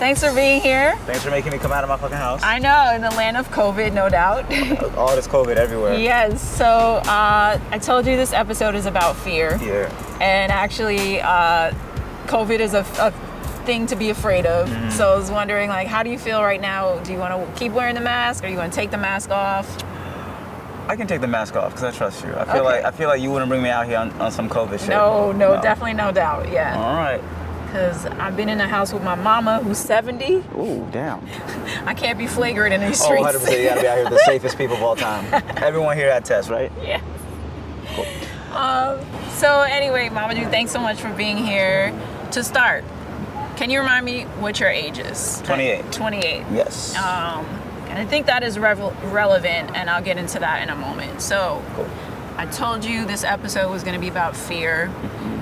Thanks for being here. Thanks for making me come out of my fucking house. I know, in the land of COVID, no doubt. All this COVID everywhere. Yes, so I told you this episode is about fear. Yeah. And actually, COVID is a thing to be afraid of. Mm-hmm. So I was wondering, like, how do you feel right now? Do you want to keep wearing the mask, or you want to take the mask off? I can take the mask off because I trust you. I feel like you wouldn't bring me out here on some COVID shit. No, definitely no doubt. Yeah. All right. Because I've been in the house with my mama, who's 70. Ooh, damn. I can't be flagrant in these streets. Oh, 100%. You gotta be out here the safest people of all time. Everyone here had tests, right? Yeah. Cool. So anyway, Mamoudou, thanks so much for being here. To start, can you remind me what your age is? 28. 28. Yes. And I think that is relevant, and I'll get into that in a moment. So, Cool. I told you this episode was going to be about fear,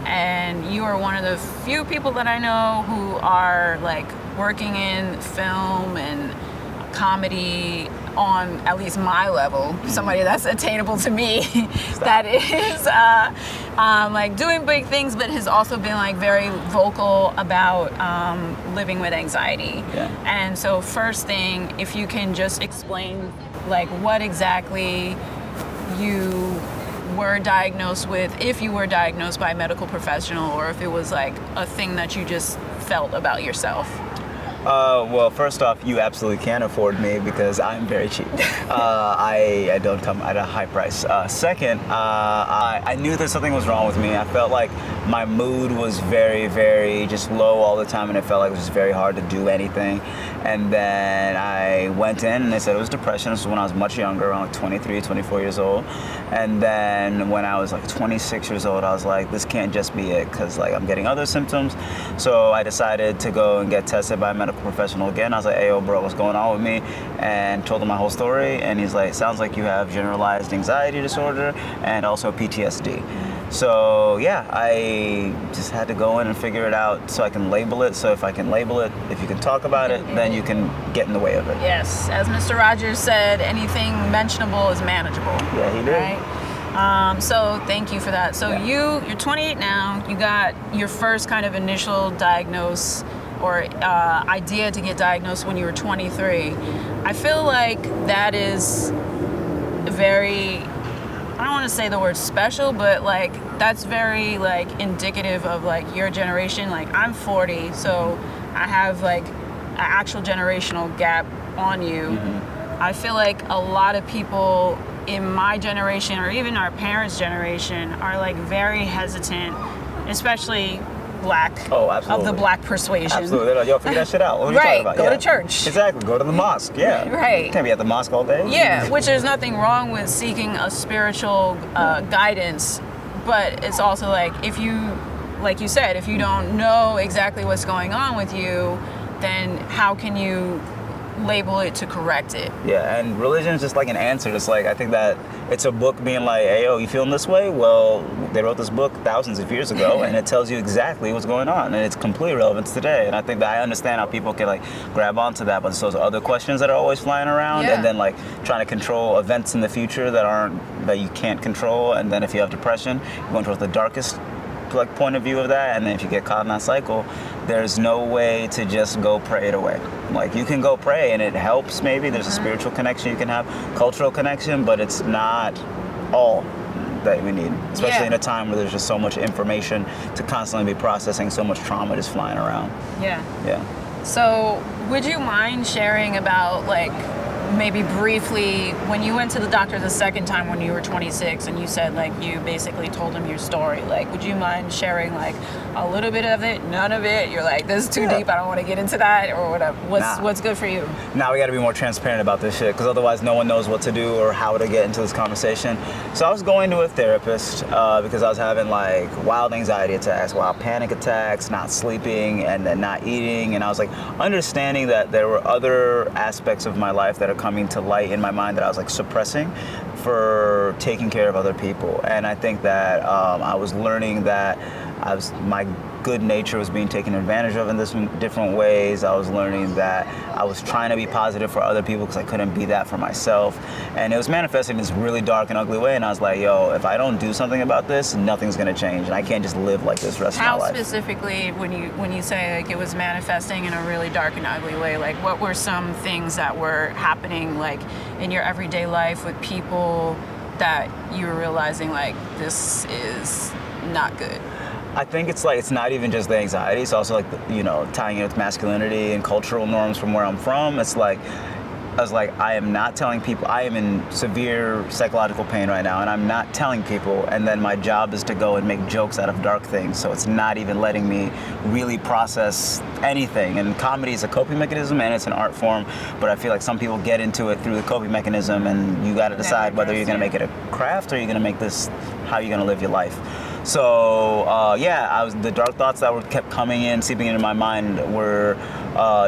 and you are one of the few people that I know who are like working in film and comedy on at least my level, somebody that's attainable to me, that is like doing big things, but has also been like very vocal about living with anxiety. Yeah. And so first thing, if you can just explain like what exactly you were diagnosed with, if you were diagnosed by a medical professional, or if it was like a thing that you just felt about yourself. Well, first off, you absolutely can afford me because I'm very cheap. I don't come at a high price. Second, I knew that something was wrong with me. I felt like my mood was very, very just low all the time, and it felt like it was just very hard to do anything. And then I went in and they said it was depression. This was when I was much younger, around like 23, 24 years old. And then when I was like 26 years old, I was like, this can't just be it, because like I'm getting other symptoms. So I decided to go and get tested by a medical professional again. I was like, hey, yo, bro, what's going on with me? And told him my whole story. And he's like, sounds like you have generalized anxiety disorder and also PTSD. So yeah, I just had to go in and figure it out so I can label it. So if I can label it, if you can talk about it, then you can get in the way of it. Yes, as Mr. Rogers said, anything mentionable is manageable. Yeah, he did. Right? So thank you for that. So you're 28 now. You got your first kind of initial diagnose or idea to get diagnosed when you were 23. I feel like that is very, I don't want to say the word special, but like that's very like indicative of like your generation. Like I'm 40, so I have like an actual generational gap on you. Mm-hmm. I feel like a lot of people in my generation or even our parents' generation are like very hesitant, especially black, of the black persuasion. Absolutely. They're like, yo, figure that shit out. What are you talking about? Go to church. Exactly. Go to the mosque. Yeah. Right. You can't be at the mosque all day. Yeah, which there's nothing wrong with seeking a spiritual guidance, but it's also like if you, like you said, if you don't know exactly what's going on with you, then how can you label it to correct it? Yeah, and religion is just like an answer. It's like, I think that it's a book being like, hey, yo, you feeling this way? Well, they wrote this book thousands of years ago, and it tells you exactly what's going on, and it's completely relevant today. And I think that I understand how people can like grab onto that, but it's those other questions that are always flying around, and then like trying to control events in the future that you can't control. And then if you have depression, you're going towards the darkest like point of view of that, and then if you get caught in that cycle, there's no way to just go pray it away. Like you can go pray and it helps, maybe there's a spiritual connection you can have, cultural connection, but it's not all that we need, especially in a time where there's just so much information to constantly be processing, so much trauma just flying around. Yeah. So would you mind sharing about like maybe briefly when you went to the doctor the second time when you were 26 and you said like you basically told him your story, like would you mind sharing like a little bit of it, none of it, you're like this is too deep, I don't want to get into that, or whatever? What's good for you? Now we got to be more transparent about this shit, because otherwise no one knows what to do or how to get into this conversation. So I was going to a therapist because I was having like wild anxiety attacks, wild panic attacks, not sleeping and then not eating, and I was like understanding that there were other aspects of my life that are coming to light in my mind that I was like suppressing for taking care of other people. And I think that I was learning that my good nature was being taken advantage of in different ways. I was learning that I was trying to be positive for other people because I couldn't be that for myself. And it was manifesting in this really dark and ugly way. And I was like, yo, if I don't do something about this, nothing's gonna change. And I can't just live like this the rest of my life. How specifically, when you say like it was manifesting in a really dark and ugly way, like what were some things that were happening like in your everyday life with people that you were realizing like this is not good? I think it's like, it's not even just the anxiety, it's also like, tying it with masculinity and cultural norms from where I'm from. It's like, I was like, I am not telling people, I am in severe psychological pain right now, and I'm not telling people, and then my job is to go and make jokes out of dark things, so it's not even letting me really process anything. And comedy is a coping mechanism, and it's an art form, but I feel like some people get into it through the coping mechanism, and you gotta decide whether you're gonna make it a craft or you're gonna make this how you're gonna live your life. So the dark thoughts that kept coming in, seeping into my mind were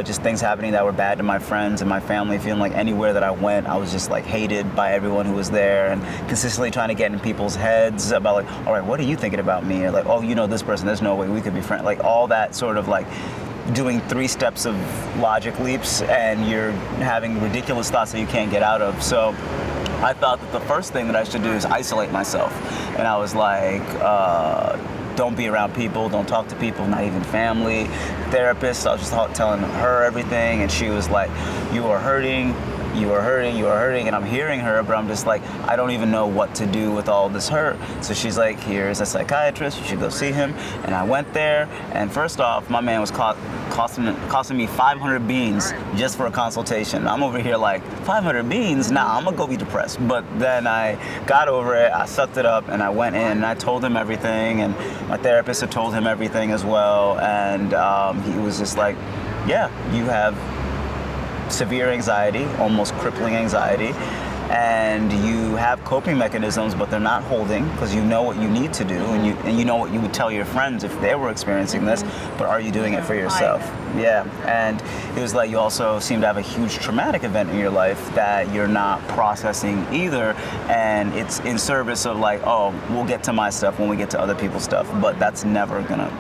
just things happening that were bad to my friends and my family, feeling like anywhere that I went, I was just like hated by everyone who was there, and consistently trying to get in people's heads about like, all right, what are you thinking about me? Or like, oh, this person, there's no way we could be friends. Like all that sort of like doing 3 steps of logic leaps, and you're having ridiculous thoughts that you can't get out of. So I thought that the first thing that I should do is isolate myself. And I was like, don't be around people, don't talk to people, not even family. Therapist, I was just telling her everything, and she was like, you are hurting, and I'm hearing her, but I'm just like, I don't even know what to do with all this hurt. So she's like, here's a psychiatrist, you should go see him. And I went there, and first off, my man was costing me 500 beans just for a consultation. I'm over here like, 500 beans? Nah, I'm gonna go be depressed. But then I got over it, I sucked it up, and I went in, and I told him everything, and my therapist had told him everything as well, and he was just like, yeah, you have severe anxiety, almost crippling anxiety, and you have coping mechanisms, but they're not holding, because you know what you need to do, and you know what you would tell your friends if they were experiencing this, but are you doing it for yourself? Yeah, and it was like you also seem to have a huge traumatic event in your life that you're not processing either, and it's in service of like, oh, we'll get to my stuff when we get to other people's stuff, but that's never gonna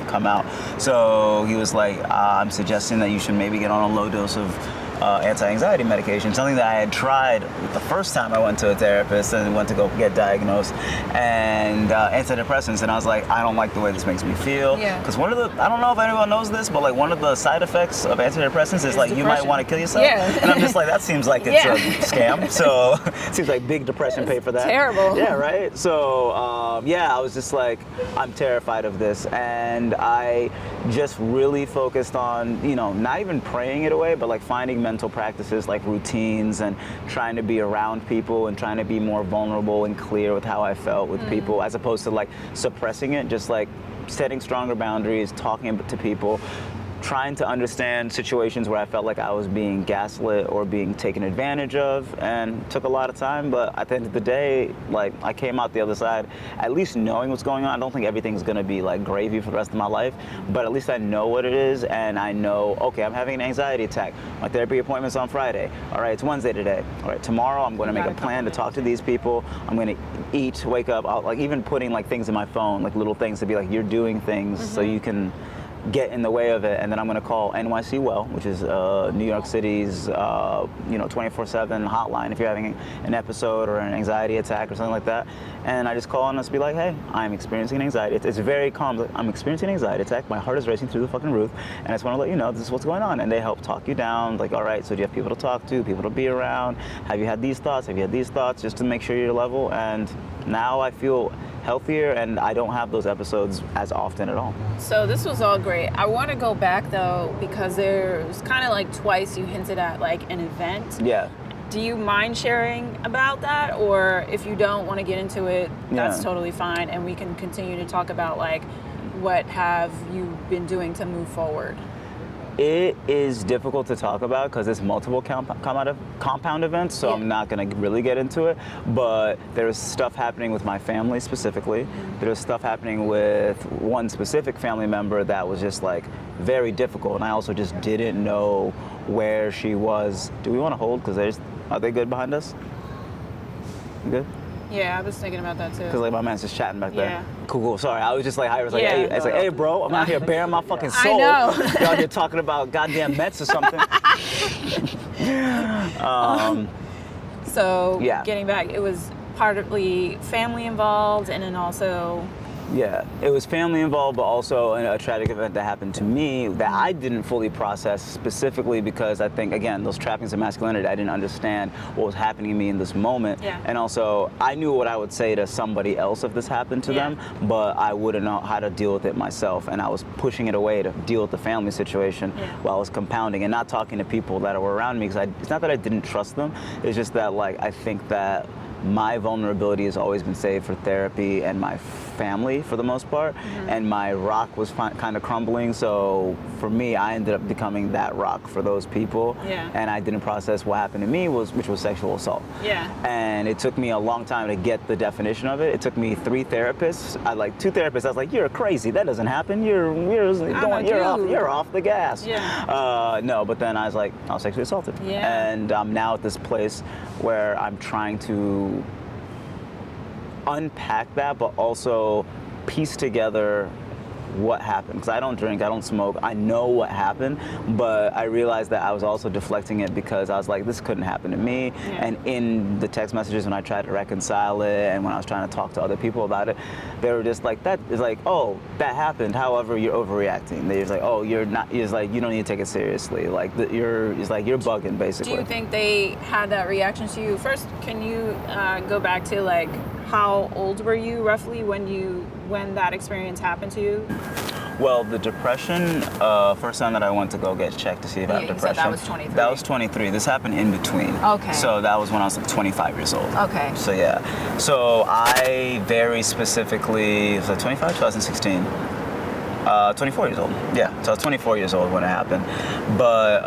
come out. So he was like, I'm suggesting that you should maybe get on a low dose of anti-anxiety medication, something that I had tried the first time I went to a therapist and went to go get diagnosed, and antidepressants, and I was like, I don't like the way this makes me feel. Because one of the, I don't know if anyone knows this, but like one of the side effects of antidepressants is like depression. You might want to kill yourself. And I'm just like, that seems like it's a scam. So it seems like big depression pay for that. Terrible. Yeah, right? So I was just like, I'm terrified of this, and I just really focused on, not even praying it away, but like finding mental practices like routines and trying to be around people and trying to be more vulnerable and clear with how I felt with people, as opposed to like suppressing it, just like setting stronger boundaries, talking to people, trying to understand situations where I felt like I was being gaslit or being taken advantage of, and it took a lot of time, but at the end of the day, like I came out the other side at least knowing what's going on. I don't think everything's gonna be like gravy for the rest of my life, but at least I know what it is, and I know, okay, I'm having an anxiety attack. My therapy appointment's on Friday. All right, it's Wednesday today. All right, tomorrow I'm gonna make a plan to talk to these people. I'm gonna eat, wake up, like even putting like things in my phone, like little things to be like, you're doing things so you can get in the way of it. And then I'm going to call NYC Well, which is New York City's 24/7 hotline if you're having an episode or an anxiety attack or something like that. And I just call and just be like, hey, I'm experiencing an anxiety. It's very calm. Like, I'm experiencing an anxiety attack. My heart is racing through the fucking roof, and I just want to let you know this is what's going on. And they help talk you down. Like, all right, so do you have people to talk to, people to be around? Have you had these thoughts? Have you had these thoughts? Just to make sure you're level. And now I feel healthier, and I don't have those episodes as often at all. So this was all great. I want to go back though, because there's kind of like twice you hinted at like an event. Yeah. Do you mind sharing about that? Or if you don't want to get into it, that's totally fine, and we can continue to talk about like what have you been doing to move forward? It is difficult to talk about because it's multiple compound events, so I'm not going to really get into it. But there's stuff happening with my family specifically. There's stuff happening with one specific family member that was just like very difficult, and I also just didn't know where she was. Do we want to hold? Because are they good behind us? You good? Yeah, I was thinking about that too. Because like my man's just chatting back there. Yeah. Cool. Sorry, I was just like, I was like, Yeah, hey, I was like, hey, bro, I'm out here bearing my fucking soul. I know. You're out here talking about goddamn Mets or something. So Yeah. getting back, it was partly family involved, and then also. Yeah, it was family involved, but also a tragic event that happened to me that I didn't fully process, specifically because I think, again, those trappings of masculinity, I didn't understand what was happening to me in this moment. Yeah. And also, I knew what I would say to somebody else if this happened to them, but I wouldn't know how to deal with it myself. And I was pushing it away to deal with the family situation while I was compounding and not talking to people that were around me, because it's not that I didn't trust them, it's just that, like, I think that my vulnerability has always been saved for therapy and my family for the most part, and my rock was kind of crumbling, so for me I ended up becoming that rock for those people, and I didn't process what happened to me, which was sexual assault. And it took me a long time to get the definition of it. It took me 3 therapists. I like 2 therapists. I was like, you're crazy, that doesn't happen, you're off the gas. No, but then I was like, I was sexually assaulted, and I'm now at this place where I'm trying to unpack that, but also piece together what happened, because I don't drink, I don't smoke, I know what happened, but I realized that I was also deflecting it because I was like, this couldn't happen to me. And in the text messages when I tried to reconcile it and when I was trying to talk to other people about it, they were just like, that is like, oh, that happened, however you're overreacting. They're just like, oh, you're not, it's like, you don't need to take it seriously, like you're bugging, basically. Do you think they had that reaction to you? First, can you go back to like how old were you roughly when that experience happened to you? Well, the depression, first time that I went to go get checked to see if I have depression. You said that was 23. That was 23. This happened in between. Okay. So that was when I was like 25 years old. Okay. So yeah. So I very specifically, was I 25, 2016? 24 years old. Yeah. So I was 24 years old when it happened. But,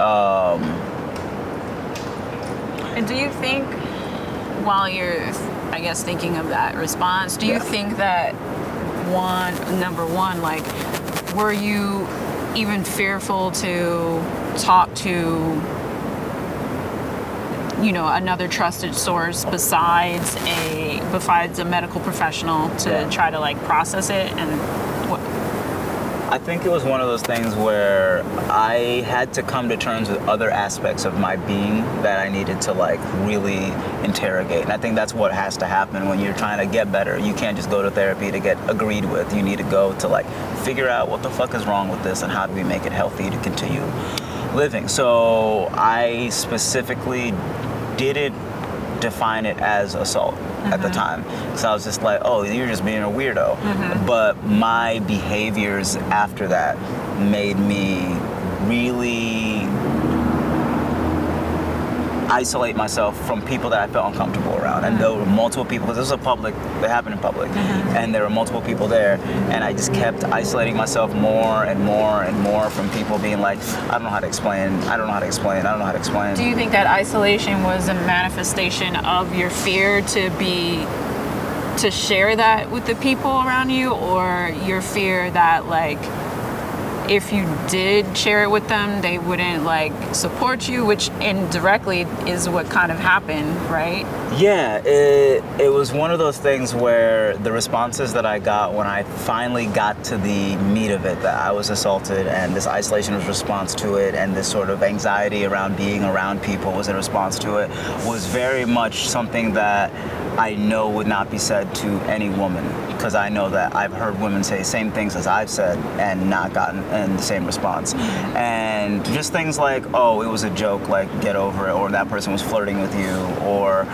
and do you think, while you're, I guess, thinking of that response, do you think that number one, like, were you even fearful to talk to, you know, another trusted source besides a medical professional to try to like process it? And what? I think it was one of those things where I had to come to terms with other aspects of my being that I needed to like really interrogate. And I think that's what has to happen when you're trying to get better. You can't just go to therapy to get agreed with. You need to go to like figure out what the fuck is wrong with this and how do we make it healthy to continue living. So I specifically didn't define it as assault at the time. So I was just like, oh, you're just being a weirdo. But my behaviors after that made me really isolate myself from people that I felt uncomfortable around. And there were multiple people, because this was that happened in public, and there were multiple people there, and I just kept isolating myself more and more and more from people being like, I don't know how to explain, I don't know how to explain, I don't know how to explain. Do you think that isolation was a manifestation of your fear to share that with the people around you, or your fear that like if you did share it with them, they wouldn't like support you, which indirectly is what kind of happened, right? Yeah, it was one of those things where the responses that I got when I finally got to the meat of it, that I was assaulted and this isolation was a response to it, and this sort of anxiety around being around people was in response to it, was very much something that I know would not be said to any woman, because I know that I've heard women say same things as I've said and not gotten the same response. And just things like, oh, it was a joke, like get over it, or that person was flirting with you, or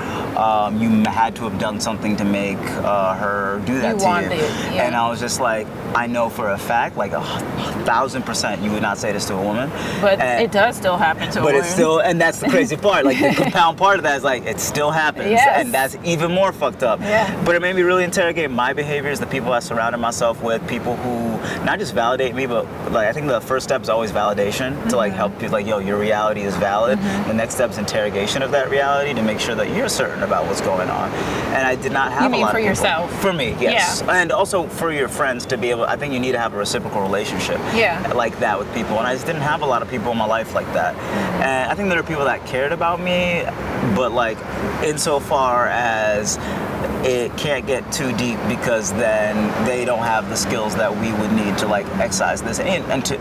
you had to have done something to make her do that to you. Yeah. And I was just like, I know for a fact, like 1,000% you would not say this to a woman. But it does still happen to a woman. But it's still, and that's the crazy part, like the compound part of that is like, it still happens. Yes. And that's even more fucked up. Yeah. But it made me really interrogate my behaviors, the people I surrounded myself with, people who not just validate me, but like I think the first step is always validation, to like help people, like, yo, your reality is valid. The next step is interrogation of that reality to make sure that you're certain about what's going on. And I did not have a lot of people. You mean for yourself? For me, yes. Yeah. And also for your friends to be able, I think you need to have a reciprocal relationship like that with people. And I just didn't have a lot of people in my life like that. And I think there are people that cared about me, but like insofar as it can't get too deep because then they don't have the skills that we would need to like excise this. And to,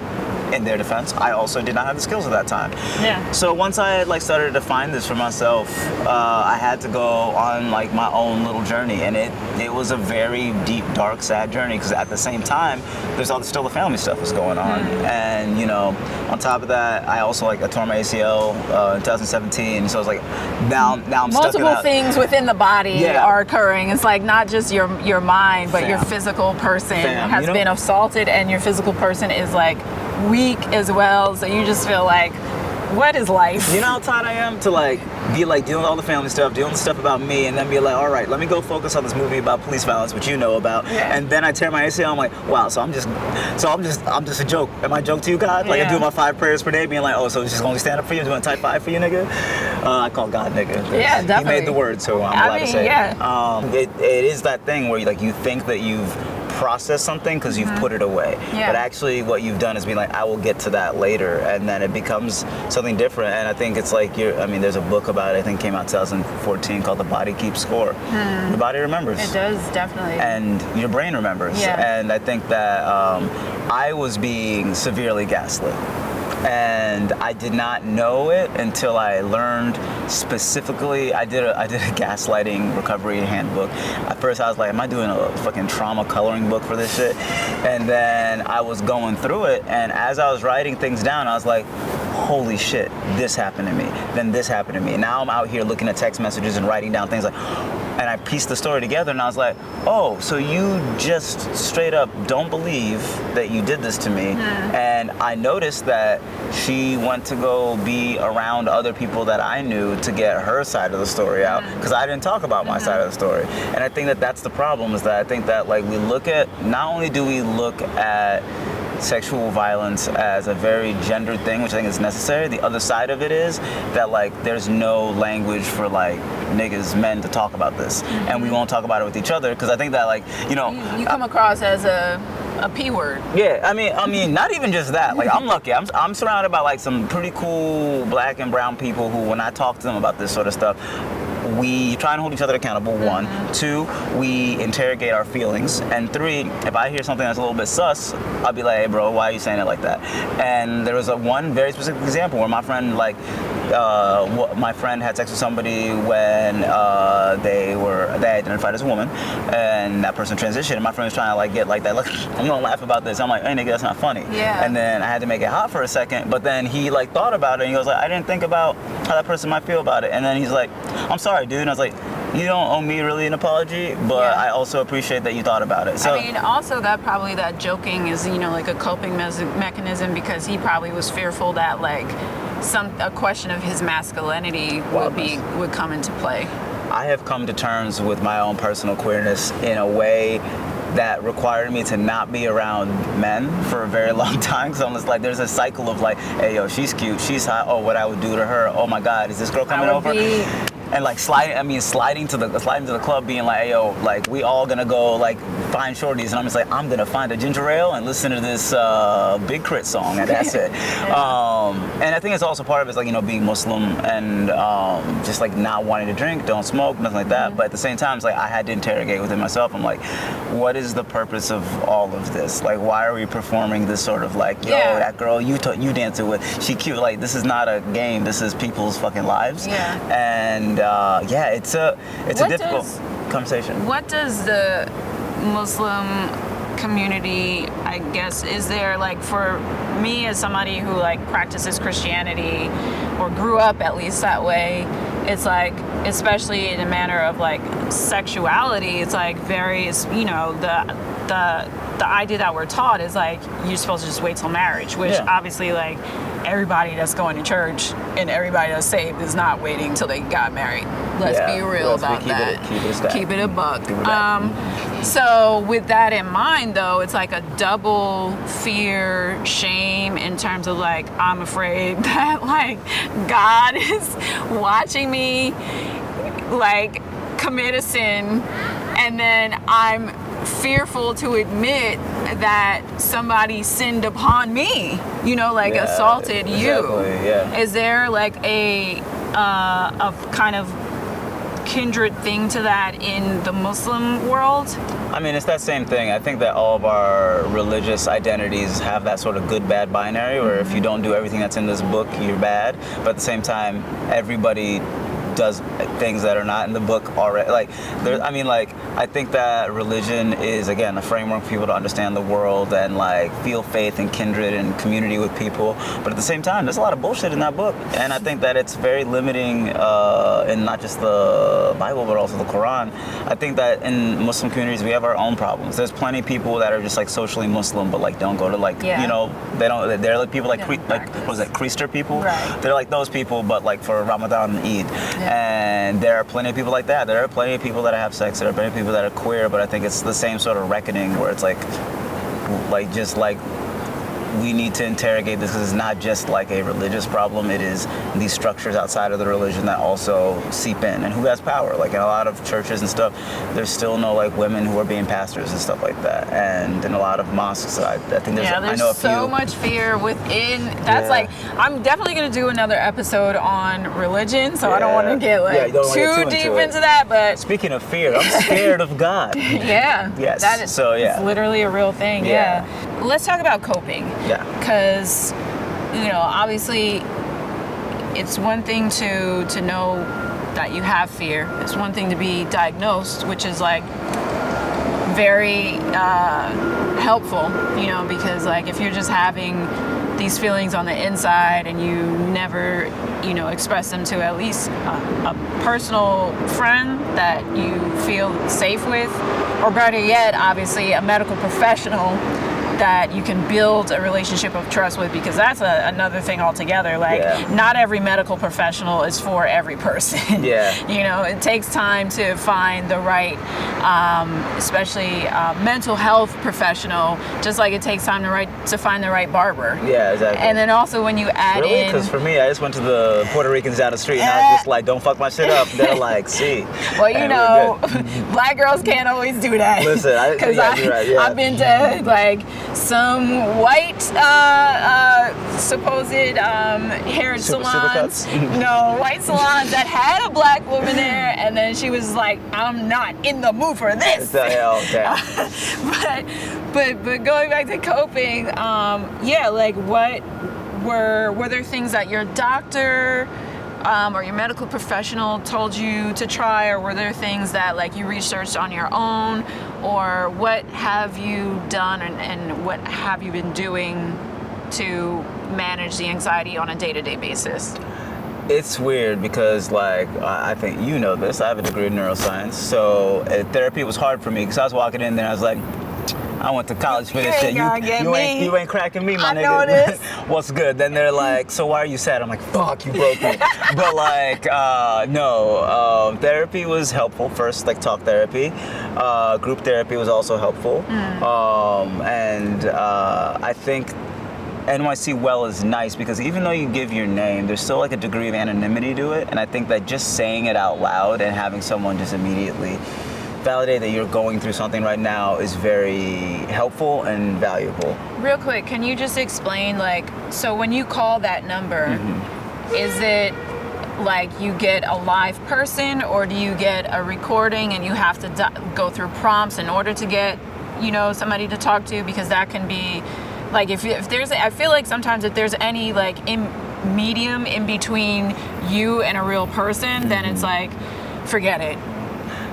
in their defense, I also did not have the skills at that time. Yeah. So once I had like started to find this for myself, I had to go on like my own little journey, and it was a very deep, dark, sad journey because at the same time, there's still the family stuff was going on, and you know, on top of that, I also like I tore my ACL in 2017, so I was like, now I'm stuck in multiple things within the body are occurring. It's like not just your mind, but your physical person has been assaulted, and your physical person is like weak as well, so you just feel like, what is life? You know how tired I am to like be like dealing with all the family stuff, dealing with stuff about me, and then be like, all right, let me go focus on this movie about police violence, which you know about, and then I tear my ACL. I'm like, wow, so I'm just a joke. Am I a joke to you, God? Like I do my 5 prayers per day, being like, oh, so it's just gonna stand up for you, doing type 5 for you, nigga. I call God nigga. Yeah, definitely. He made the word, so I'm allowed to say it. It is that thing where you think that you've process something because you've put it away, but actually what you've done is be like, I will get to that later, and then it becomes something different. And I think it's like there's a book about it, I think came out 2014, called The Body Keeps Score. The body remembers. It does, definitely. And your brain remembers. And I think that I was being severely gaslit. And I did not know it until I learned specifically. I did a gaslighting recovery handbook. At first I was like, am I doing a fucking trauma coloring book for this shit? And then I was going through it, and as I was writing things down, I was like, holy shit, this happened to me. Then this happened to me. Now I'm out here looking at text messages and writing down things like, and I pieced the story together, and I was like, oh, so you just straight up don't believe that you did this to me. And I noticed that she went to go be around other people that I knew to get her side of the story out, because I didn't talk about my side of the story. And I think that that's the problem, is that I think that like we look at, not only do we look at sexual violence as a very gendered thing, which I think is necessary. The other side of it is that like there's no language for like niggas, men, to talk about this, and we won't talk about it with each other, because I think that like you come across as a P word. Yeah, I mean, not even just that. Like, I'm lucky. I'm surrounded by like some pretty cool Black and brown people who, when I talk to them about this sort of stuff, we try and hold each other accountable, 1. 2, we interrogate our feelings. And 3, if I hear something that's a little bit sus, I'll be like, hey bro, why are you saying it like that? And there was one very specific example where my friend had sex with somebody when they identified as a woman, and that person transitioned, and my friend was trying to like get like that, look, I'm gonna laugh about this. I'm like, hey nigga, that's not funny. And then I had to make it hot for a second, but then he like thought about it, and he was like, I didn't think about how that person might feel about it. And then he's like, I'm sorry, dude. And I was like, you don't owe me really an apology, but I also appreciate that you thought about it. So, I mean, also that joking is, like a coping mechanism, because he probably was fearful that like a question of his masculinity would come into play. I have come to terms with my own personal queerness in a way that required me to not be around men for a very long time. So I'm just like, there's a cycle of like, hey yo, she's cute, she's hot, oh, what I would do to her, oh my God, is this girl coming over? And like sliding to the club, being like, hey yo, like we all gonna go like find shorties, and I'm just like, I'm gonna find a ginger ale and listen to this Big Crit song, and that's it. And I think it's also part of it is like, being Muslim and just like not wanting to drink, don't smoke, nothing like that. But at the same time, it's like I had to interrogate within myself. I'm like, what is the purpose of all of this? Like, why are we performing this sort of like, yo, that girl you dancing with, she cute? Like, this is not a game. This is people's fucking lives. And it's a difficult conversation. What does the Muslim community, I guess, is there like, for me as somebody who like practices Christianity or grew up at least that way, it's like, especially in a manner of like sexuality, it's like very, the idea that we're taught is like you're supposed to just wait till marriage, which obviously like everybody that's going to church and everybody that's saved is not waiting till they got married. Let's be real about that. Keep it a buck. So with that in mind, though, it's like a double fear, shame in terms of like, I'm afraid that like God is watching me like commit a sin, and then I'm fearful to admit that somebody sinned upon me, assaulted you. Is there like a kind of kindred thing to that in the Muslim world? I mean, it's that same thing. I think that all of our religious identities have that sort of good-bad binary, where if you don't do everything that's in this book, you're bad. But at the same time, everybody does things that are not in the book already. Like, I mean, like, I think that religion is, again, a framework for people to understand the world and, like, feel faith and kindred and community with people. But at the same time, there's a lot of bullshit in that book. And I think that it's very limiting in not just the Bible, but also the Quran. I think that in Muslim communities, we have our own problems. There's plenty of people that are just, like, socially Muslim, but, like, don't go to, like, you know, they're like people like, what was that, Creaster people? Right. They're like those people, but, like, for Ramadan and Eid. And there are plenty of people like that. There are plenty of people that have sex. There are plenty of people that are queer. But I think it's the same sort of reckoning where it's like just like we need to interrogate this, because it's not just like a religious problem. It is these structures outside of the religion that also seep in, and who has power. Like in a lot of churches and stuff, there's still no like women who are being pastors and stuff like that. And in a lot of mosques, I think there's I know a few. So much fear within. That's like, I'm definitely going to do another episode on religion, so I don't want to get like too deep into that. But speaking of fear, I'm scared of God. Yes. That is it's literally a real thing. Let's talk about coping. Because, you know, obviously it's one thing to know that you have fear. It's one thing to be diagnosed, which is like very helpful, you know, because like if you're just having these feelings on the inside and you never, you know, express them to at least a personal friend that you feel safe with, or better yet, obviously a medical professional that you can build a relationship of trust with, because that's another thing altogether. Like, not every medical professional is for every person. You know, it takes time to find the right, especially mental health professional, just like it takes time to find the right barber. Exactly. And then also when you add in... Because for me, I just went to the Puerto Ricans down the street and I was just like, don't fuck my shit up. They're like, see. Well, you know, black girls can't always do that. Listen, I've been to like some white supposed hair salons. No, white salons that had a black woman there, and then she was like, I'm not in the mood for this. But going back to coping, like what were there things that your doctor or your medical professional told you to try, or were there things that like you researched on your own, or what have you done and what have you been doing to manage the anxiety on a day-to-day basis? It's weird because, like, I think you know this, I have a degree in neuroscience, so therapy was hard for me because I was walking in there and I was like, I went to college for this shit. You ain't cracking me, my nigga. This. What's good? Then they're like, so why are you sad? I'm like, fuck, you broke me. But like, no. Therapy was helpful. First, like talk therapy. Group therapy was also helpful. And I think NYC Well is nice because even though you give your name, there's still like a degree of anonymity to it. And I think that just saying it out loud and having someone just immediately validate that you're going through something right now is very helpful and valuable. Real quick, can you just explain, like, so when you call that number, is it like you get a live person, or do you get a recording and you have to go through prompts in order to get, you know, somebody to talk to? Because that can be, like, if there's, I feel like sometimes if there's any, like, medium in between you and a real person, then it's like, forget it.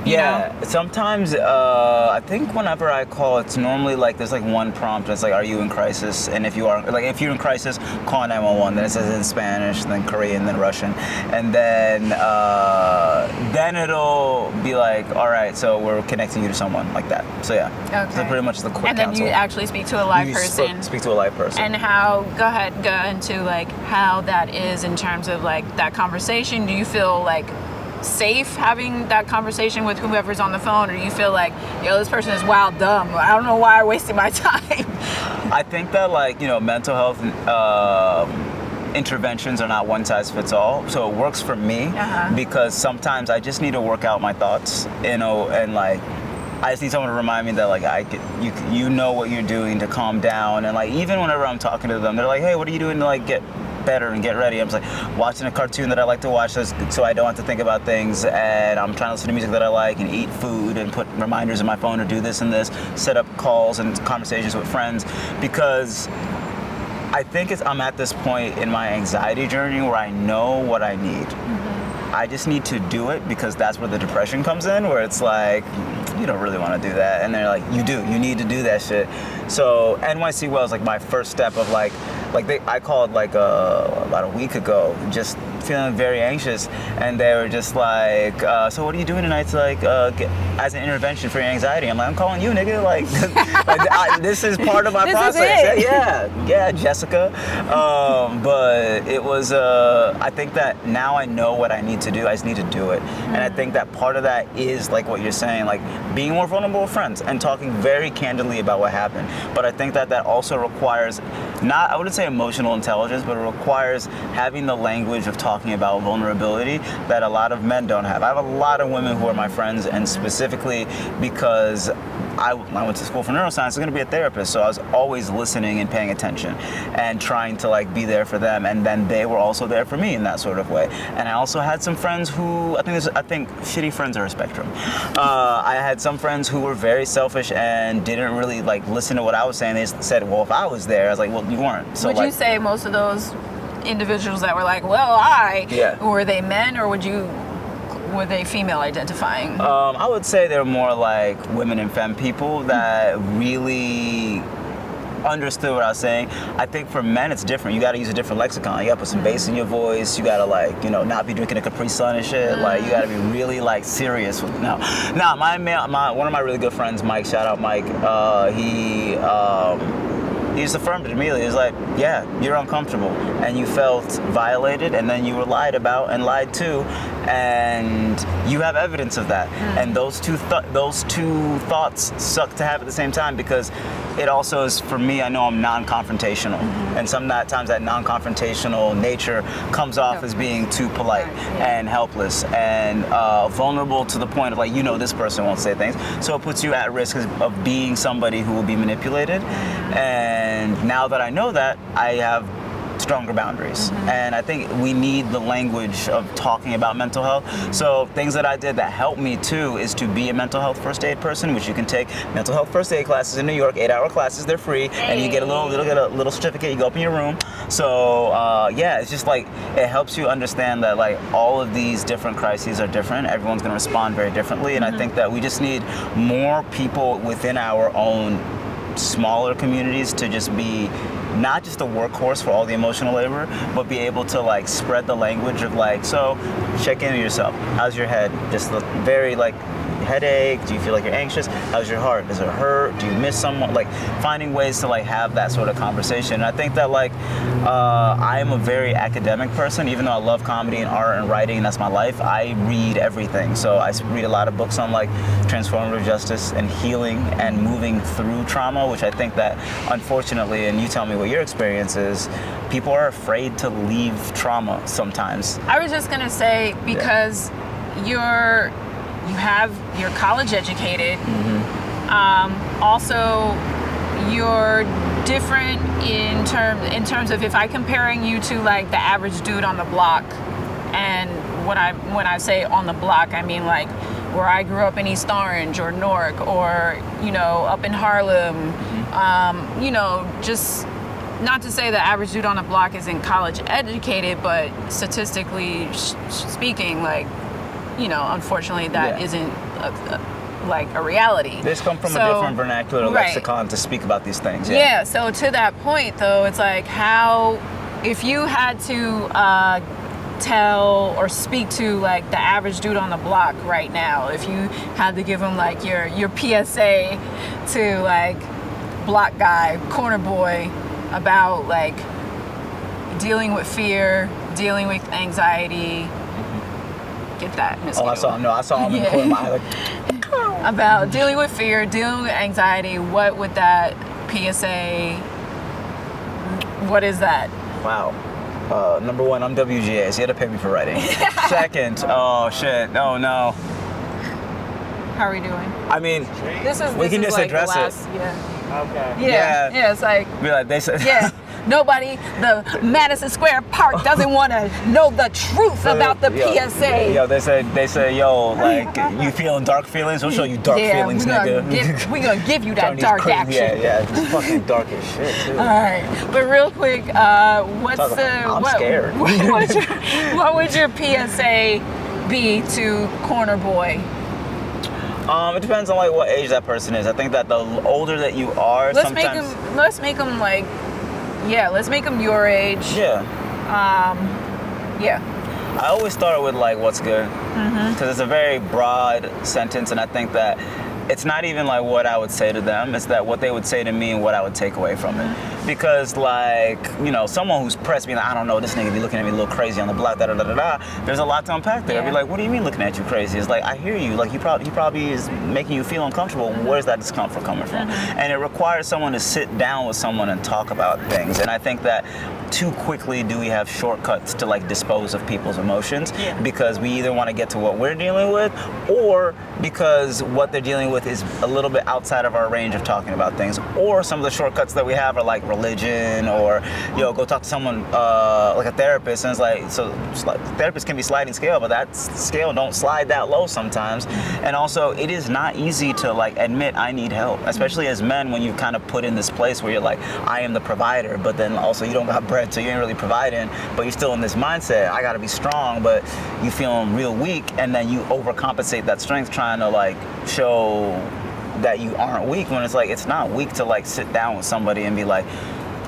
You know? Sometimes I think whenever I call, it's normally like there's like one prompt. It's like, are you in crisis? And if you are, like, if you're in crisis, call 911. Then it says in Spanish, then Korean, then Russian, and then it'll be like, all right, so we're connecting you to someone like that. So so pretty much the quick and then counsel. you actually speak to a live person. Speak to a live person. And go into like how that is in terms of like that conversation. Do you feel like safe having that conversation with whoever's on the phone, or do you feel like, yo, this person is wild dumb, I don't know why I'm wasting my time? I think that, like, you know, mental health interventions are not one size fits all, so it works for me because sometimes I just need to work out my thoughts, you know, and like I just need someone to remind me that, like, you know what you're doing to calm down. And like even whenever I'm talking to them, they're like, hey, what are you doing to like get better and get ready. I'm just like watching a cartoon that I like to watch so I don't have to think about things, and I'm trying to listen to music that I like and eat food and put reminders in my phone to do this and this, set up calls and conversations with friends, because I think I'm at this point in my anxiety journey where I know what I need. I just need to do it, because that's where the depression comes in, where it's like, you don't really want to do that. And they're like, you need to do that shit. So NYC Well is like my first step of I called like about a week ago, just feeling very anxious, and they were just like, so what are you doing tonight to like as an intervention for your anxiety? I'm like, I'm calling you, nigga. Like, this is part of my this process. Is it. Yeah, Jessica. But it was I think that now I know what I need to do. I just need to do it. And I think that part of that is like what you're saying, like being more vulnerable with friends and talking very candidly about what happened. But I think that also requires I wouldn't say emotional intelligence, but it requires having the language of talking about vulnerability that a lot of men don't have. I have a lot of women who are my friends, and specifically because I went to school for neuroscience, I was going to be a therapist, so I was always listening and paying attention and trying to like be there for them, and then they were also there for me in that sort of way. And I also had some friends who I think shitty friends are a spectrum. I had some friends who were very selfish and didn't really like listen to what I was saying. They just said, well, if I was there, I was like, well, you weren't. So would like, you say most of those individuals that were like, were they men, or were they female identifying? I would say they're more like women and femme people that really understood what I was saying. I think for men it's different. You got to use a different lexicon. You got to put some bass in your voice. You got to like, not be drinking a Capri Sun and shit. Like, you got to be really like serious with one of my really good friends, Mike, shout out Mike, he just affirmed it immediately. He was like, yeah, you're uncomfortable and you felt violated, and then you were lied about and lied to, and you have evidence of that. And those two thoughts suck to have at the same time, because it also is, for me, I know I'm non-confrontational, and sometimes that non-confrontational nature comes off as being too polite and helpless and vulnerable to the point of like, this person won't say things, so it puts you at risk of being somebody who will be manipulated. And now that I know that, I have stronger boundaries. And I think we need the language of talking about mental health. So things that I did that helped me too is to be a mental health first aid person, which you can take mental health first aid classes in New York, 8-hour classes, they're free, and you get a little certificate, you go up in your room. So it's just like, it helps you understand that like all of these different crises are different. Everyone's gonna respond very differently. And I think that we just need more people within our own smaller communities to just be not just a workhorse for all the emotional labor, but be able to like spread the language of like, so check in with yourself. How's your head? Just look very like, headache? Do you feel like you're anxious? How's your heart? Does it hurt? Do you miss someone? Like finding ways to like have that sort of conversation. And I think that like I am a very academic person, even though I love comedy and art and writing, and that's my life. I read everything. So I read a lot of books on like transformative justice and healing and moving through trauma, which I think that unfortunately, and you tell me what your experience is, people are afraid to leave trauma sometimes. I was just gonna say, because you're college educated. Also, you're different in terms of, if I'm comparing you to like the average dude on the block, and when I say on the block, I mean like where I grew up in East Orange or Newark, or up in Harlem. Just not to say the average dude on the block isn't college educated, but statistically speaking, like, unfortunately that isn't like a reality. They just come from a different vernacular or lexicon to speak about these things. Yeah, so to that point though, it's like, how, if you had to tell or speak to like the average dude on the block right now, if you had to give him like your PSA to like block guy, corner boy, about like dealing with fear, dealing with anxiety. Get that, Miss. Oh, I saw him in the corner of my eye. Like, about dealing with fear, dealing with anxiety. What would that PSA? What is that? Wow. Number one, I'm WGA, so you had to pay me for writing. Second, oh shit, oh no. How are we doing? I mean, we can just like address it. Yeah. Okay. Yeah, it's like. Be like, they said. Yeah. nobody, the Madison Square Park doesn't want to know the truth about the PSA. Yo, they say, yo, like, you feeling dark feelings? We'll show you dark feelings, nigga. We're going to give you that dark action. Yeah, it's fucking dark as shit, too. All right. But real quick, I'm scared. What would your PSA be to Corner Boy? It depends on like what age that person is. I think that the older that you are, let's make them like, let's make them your age. Yeah. Yeah. I always start with like what's good, because it's a very broad sentence, and I think that it's not even like what I would say to them, it's that what they would say to me and what I would take away from it. Because like, you know, someone who's pressed me, like, I don't know, this nigga be looking at me a little crazy on the block, there's a lot to unpack there. I'd be like, what do you mean looking at you crazy? It's like, I hear you, like he probably is making you feel uncomfortable. Where's that discomfort coming from? And it requires someone to sit down with someone and talk about things. And I think that too quickly do we have shortcuts to like dispose of people's emotions, because we either want to get to what we're dealing with, or because what they're dealing with is a little bit outside of our range of talking about things. Or some of the shortcuts that we have are like religion, or go talk to someone like a therapist, and it's like, so therapists can be sliding scale, but that scale don't slide that low sometimes. And also it is not easy to like admit I need help, especially as men, when you kind of put in this place where you're like, I am the provider, but then also you don't got bread, so you ain't really providing, but you're still in this mindset, I gotta be strong, but you feeling real weak, and then you overcompensate that strength trying to like show that you aren't weak, when it's like, it's not weak to like sit down with somebody and be like,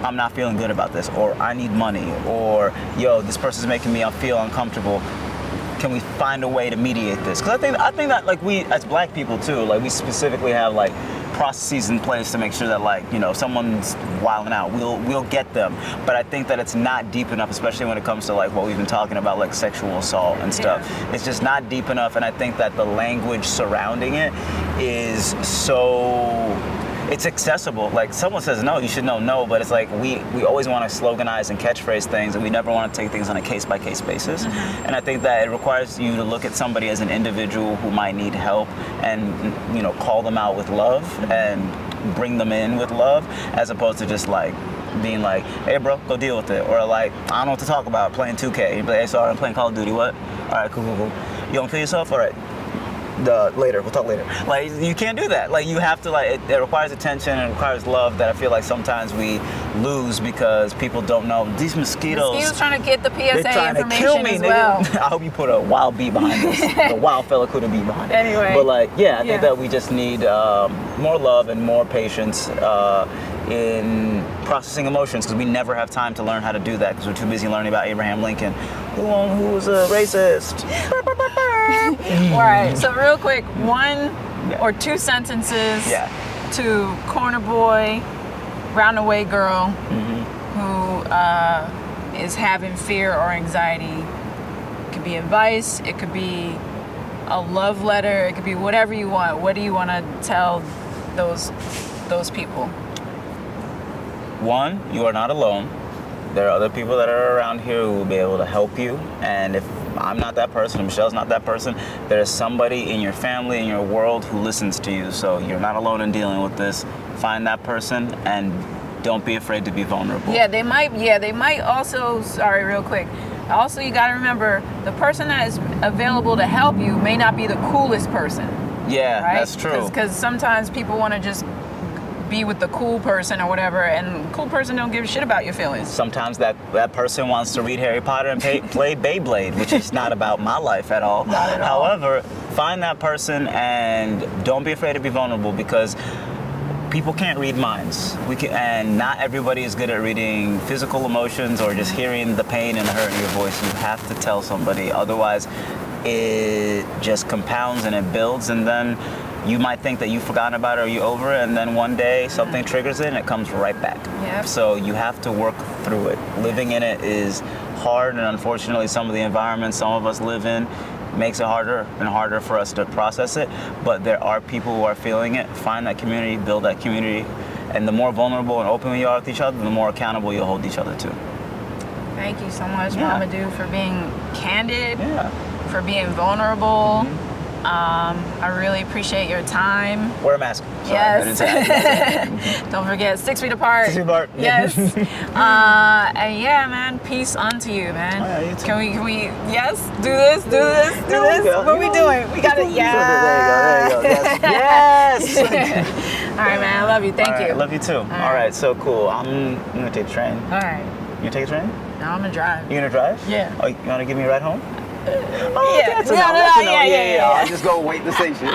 I'm not feeling good about this, or I need money, or yo, this person's making me feel uncomfortable. Can we find a way to mediate this? Because I think that like we as black people too, like we specifically have like processes in place to make sure that like, you know, if someone's wilding out, we'll get them. But I think that it's not deep enough, especially when it comes to like what we've been talking about, like sexual assault and stuff. It's just not deep enough, and I think that the language surrounding it is so, it's accessible. Like someone says no, you should know no, but it's like we always want to sloganize and catchphrase things, and we never want to take things on a case-by-case basis. And I think that it requires you to look at somebody as an individual who might need help, and you know, call them out with love and bring them in with love, as opposed to just like being like, hey bro, go deal with it, or like, I don't know what to talk about, playing 2K. You'd be like, hey, sorry, I'm playing Call of Duty. What? All right, cool. You don't kill yourself? All right. Later, we'll talk later. Like, you can't do that. Like, you have to, like, it requires attention and it requires love that I feel like sometimes we lose because people don't know. These mosquitoes trying to get the PSA trying information to kill me, as well. I hope you put a wild bee behind this. The wild fella could have bee behind it. Anyway. But like, I think that we just need more love and more patience in processing emotions, because we never have time to learn how to do that because we're too busy learning about Abraham Lincoln, who was a racist. All right, so real quick, one or two sentences to corner boy, roundaway girl who is having fear or anxiety. It could be advice, it could be a love letter, it could be whatever you want. What do you want to tell those people? One, you are not alone. There are other people that are around here who will be able to help you. And if I'm not that person, if Michelle's not that person, there's somebody in your family, in your world, who listens to you. So you're not alone in dealing with this. Find that person and don't be afraid to be vulnerable. They might also, sorry, real quick. Also, you got to remember, the person that is available to help you may not be the coolest person. Yeah, right? That's true. Because sometimes people want to just be with the cool person or whatever, and the cool person don't give a shit about your feelings. Sometimes that person wants to read Harry Potter and play Beyblade, which is not about my life at all. Not at all. However, find that person and don't be afraid to be vulnerable, because people can't read minds. And not everybody is good at reading physical emotions or just hearing the pain and the hurt in your voice. You have to tell somebody, otherwise it just compounds and it builds, and then you might think that you've forgotten about it or you're over it, and then one day something triggers it and it comes right back. Yep. So you have to work through it. Living in it is hard, and unfortunately some of the environments some of us live in makes it harder and harder for us to process it, but there are people who are feeling it. Find that community, build that community, and the more vulnerable and open you are with each other, the more accountable you'll hold each other to. Thank you so much, Mamoudou, for being candid, Yeah. for being vulnerable, I really appreciate your time. Wear a mask. Sorry, Yes. I didn't say that. Don't forget, 6 feet apart. 6 feet apart. Yes. And yeah, man, peace unto you, man. Oh, yeah, you too. Can we, yes, do this. There we go. What are we doing? We got it, yeah. There you go. Yes. All right, man, I love you. Thank All right, you. I love you too. All right, so cool. I'm gonna take the train. All right. You gonna take a train? Now I'm gonna drive. You gonna drive? Yeah. Oh, you wanna give me a ride home? Yeah. That's No, enough. no, That's no, enough. yeah. I'll just go wait in the station.